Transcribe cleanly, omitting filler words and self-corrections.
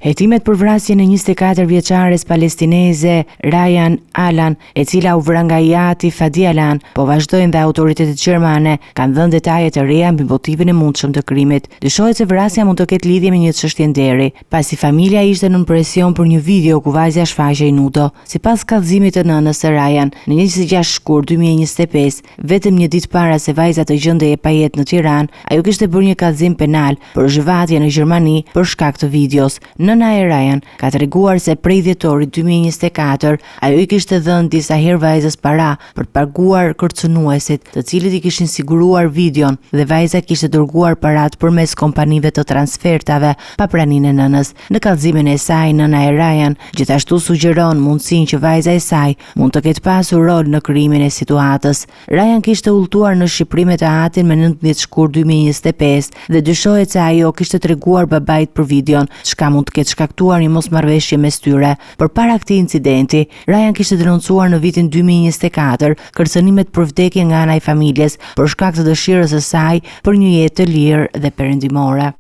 Hetimet për vrasjen e 24 vjeçares palestineze Ryan Alan, e cila u vra nga Yati Fadi Alan, po vazhdojnë dhe autoritetet gjermane kanë dhënë detaje të reja mbi motivin e mundshëm të krimit. Dyshohet se vrasja mund të ketë lidhje me një çështje nderi, pasi familja ishte nën presion për një video ku vajza shfaqej nudo. Sipas kallëzimit të nënës së Ryan, në 26 shkurt 2025, vetëm një ditë para se vajza të gjendej e pajet në Tiranë, ajo kishte bërë një kallëzim penal për zhvatje në Gjermani për shkak të videos. Nëna e Ryan ka treguar se prej dhjetorit 2024 ajo i kishte dhënë disa herë vajzës para për të paguar kërcënuesit, të cilët i kishin siguruar videon, dhe vajza kishte dërguar parat përmes kompanive të transfertave pa praninë e nënës. Në kallëzimin e saj, nëna e Ryan gjithashtu sugjeron mundësinë që vajza e saj mund të ketë pasur rol në krimin e situatës. Ryan kishte udhëtuar në Shqipëri me të hatin me 19 shkurt 2025 dhe dyshohet se ajo kishte treguar babait për videon, çka mund të ketë shkaktuar një mosmarrveshje mes tyre. Përpara këtij incidenti, Ryan kishte denoncuar në vitin 2024 kërcënimet për vdekje nga ana e familjes për shkak të dëshirës së saj për një jetë të lirë dhe perëndimore.